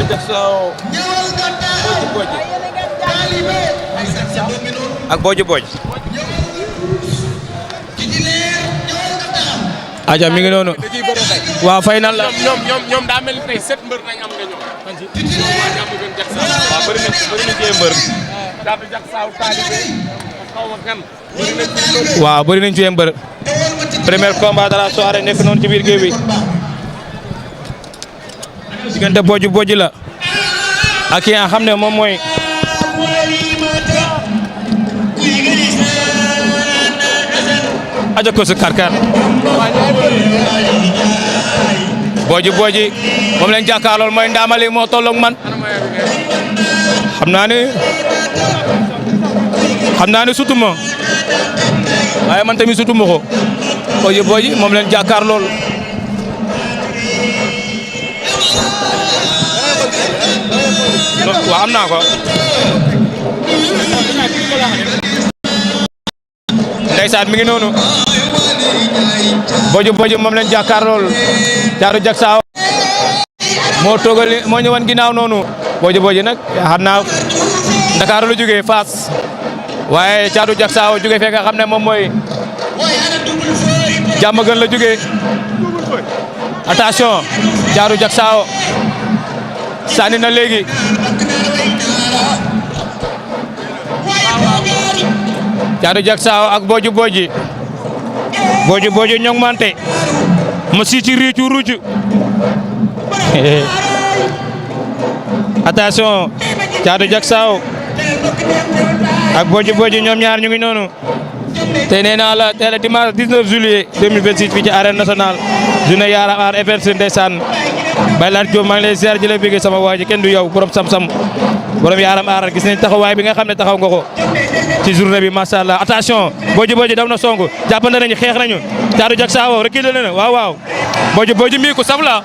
Jackson ak Boji Boji. aja mi ngi noonu. waaw final la. ñoom daa mel ni tey 7 mbër nañ am nga ñoom. waaw bëri nañ cee mbër. waaw bëri nañ cee mbër. premier combat de la soirée nekk noonu ci biir géew bi. diggante Boji Boji la. ak ki nga xam ne moom mooy. aja ko si karkar. Boji Boji moom lañ jàkkaarlool mooy ndaamali moo tolloog man. xam naa ne sutuma waaye man tamit sutuma ko. Boji Boji moom lañ jàkkaarlool. waaw am naa ko. ndeysaan mi ngi noonu. Boji Boji moom lañ jàkkaarlool. Caatu Jaksaaw moo toogal moo ñëwoon ginnaaw noonu. Boji Boji nag xam naa Ndakaaru la jógee Fass waaye Caatu Jaksaaw jógee fee nga xam ne moom mooy Diamaguène la jógee. attention Caatu Jaksaaw sànni na léegi. Caatu Jaksaaw ak Boji Boji. Boji Boji ñoŋ mante ma si ci riicu ruucu. attention Caatu Jaksaaw ak Boji Boji ñoom ñaar ñu ngi noonu. tey nee naa la tey la dimanche 19 juillet 2026 fii ci arène nationale journée Yaram Art Events ndeysaan Baylaat Diop maa ngi lay ziar ji la bëgg sama waa ji kenn du yow borom sam-sam borom Yaram Art gis nañ taxawaay bi nga xam ne taxaw nga ko ci journée bi macha allah attention Boji Boji daw na song jàppante nañu xeex nañu Caatu Jaksaaw reculé na waaw waaw Boji Boji mii ku saf la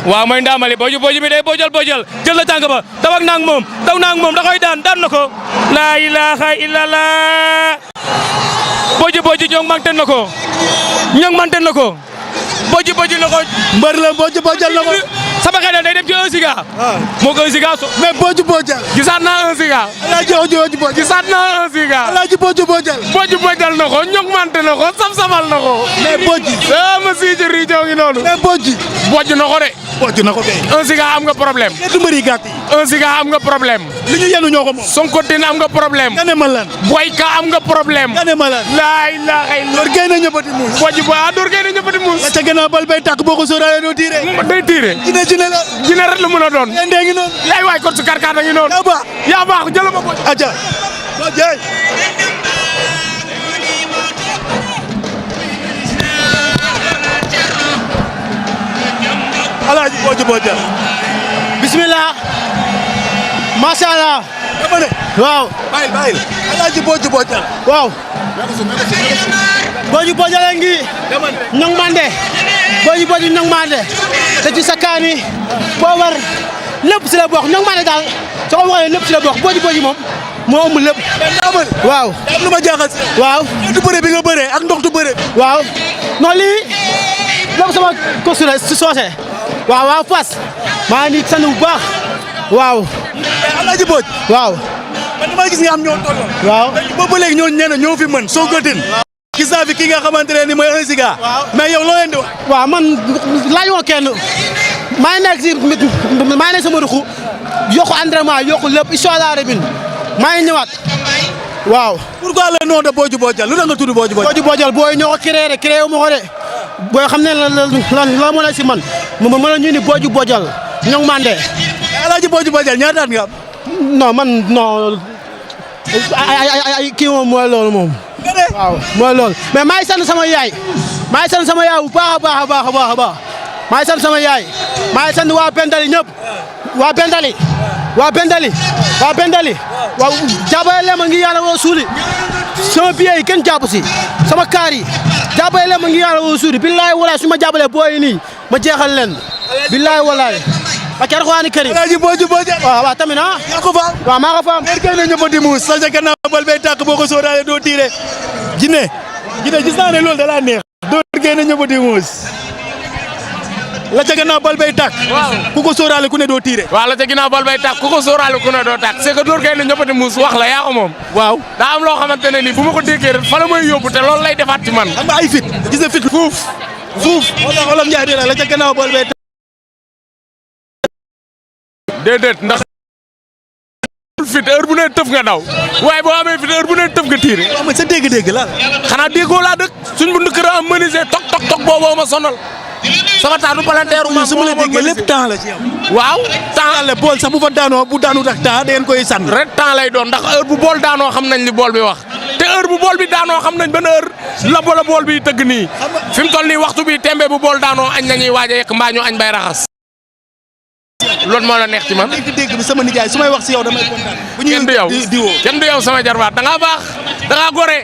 waaw mooy ndaamali Boji Boji mi day bojal jël na tànk ba daw ak naang moom da koy daan na ko laa ilaaha illallah Boji Boji ñoŋ manten na ko Boji Boji na ko mbër la Boji Bojal na ko sama xel day dem ci 1 Giga moo ko 1 Giga mais Boji Bojal gisaat naa 1 Giga Boji Bojal gisaat naa 1 Giga Boji Bojal Boji Bojal na ko ñoŋ mante na ko saf-safal na ko mais Boji ma sii ci riijo ngi noonu mais Boji na ko de Boji na ko kay 1 Giga am nga problème ñetti mbër yi gàtt yi 1 Giga am nga problème li ñu yenu ñoo ko moom Sonkotin am nga problème nga ne ma lan Boyka am nga problème nga ne ma lan laa ilaaha illa door gay na ñëppati muus Boji Boy door gay na ñëppati muus la ca gannaaw bal bay tàkk boo ko sóoraale doo tiire day tiire jine la jine rek la mën a doon ndee ngi noonu yaay waay kon su karkaar da ngi noonu yaa baax jël ma Boji aja Boji Alaaji Boji Bojal bismillah macha allah dama ne waaw bàyyil Alaaji Boji Bojal waaw Boji Bojal a ngi ñoŋ mande Boji Boji ñoŋ mande te ci sakkaani poobar lépp si la bokk ñoŋ mande daal soo ko waxee lépp si la bokk Boji Boji moom moo ëmb lépp waaw am lu ma jaaxal si waaw ndoxtu bëre bi nga bëree ak ndoxtu bëre waaw non lii lépp sama kostu la si soose waaw Fass maa ngi sant bu baax waaw Alaaji Boji waaw man dama gis nga am ñoo tolloo waaw boobu ba léegi ñoo nee na ñoo fi mën Sonkotin gis naa fi ki nga xamante ne ni mooy 1 Giga mais yow loo leen di wax waaw man laaj woo kenn maa ngi nekk sama ruxu yokku entraînement yokku lépp incha allah rabin maa ngi ñëwaat waaw. pourquoi le nom de Boji Bojal lu tax nga tudd Boji Bojal. Boji Bojal booy ñoo ko créé wu ma ko de booy xam ne la moo la si man ma mën a ñu ni Boji Bojal ñoŋ mande. Alaaji Boji Bojal ñaata at nga am. non man non ay kii moom mooy loolu moom. waaw mooy loolu mais maa ngi sant sama yaay maa ngi sant sama yaay bu baax a baax a baax a baax a baax maa ngi sant sama yaay maa ngi sant waa Bendali ñëpp waa Bendali waaw jàppale leen ma ngi yàlla woo suuli sama billet yi kenn jàpp si sama kaar yi jàppale leen ma ngi yàlla woo suuli billaay walaay su ma jàppalee booy nii ma jeexal leen billaay walaay ak Alxuraani Karim Alaaji Boji Bojal waaw tamit ah yaa ko faam waaw maa ko faam leer kay na ñëppati muus sa ca gannaaw bal bay tàkk boo ko sóoraale doo tiire Jine gis naa ne loolu da laa neex door kay na ñëppati muus la ca gannaaw bal bay tàkk. waaw ku ko sóoraale ku ne doo tiire. waaw la ca ginnaaw bal bay tàkk ku ko sóoraale ku ne doo tàkk c'est que dóor kay ne ñëppati muus wax la yaa ko moom. waaw daa am loo xamante ne nii bu ma ko déggee rek fa la may yóbbu te loolu lay defaat ci man. xam nga ay fit gis nga fit fuuf. moo tax Olof Njaay di la ca gannaaw bal bay tàkk. déedéet ndax fit heure bu ne tëf nga daw waaye boo amee fit heure bu ne tëf nga tiire. waaw mais sa dégg-dégg la. xanaa déggoo laa dëkk suñ bu ndëkk am menuisier tok booboo ma sonal sama taatu palanteeru ma su ma la déggee lépp temps la ci yow. waaw temps yàlla bool sax bu fa daanoo bu daanu tax temps da ngeen koy sànni. rek temps lay doon ndax heure bu bool daanoo xam nañ li bool bi wax te heure bu bool bi daanoo xam nañ ban heure la bool bi tëgg nii fi mu toll nii waxtu bi tembe bu bool daanoo añ nañuy waaj a yekk mbaa ñu añ bay raxas loolu moo la neex ci man. dégg bi sama nijaay su may wax si yow damay kontaan. bu ñuy kenn du yow sama jarbaat da ngaa baax da ngaa gore.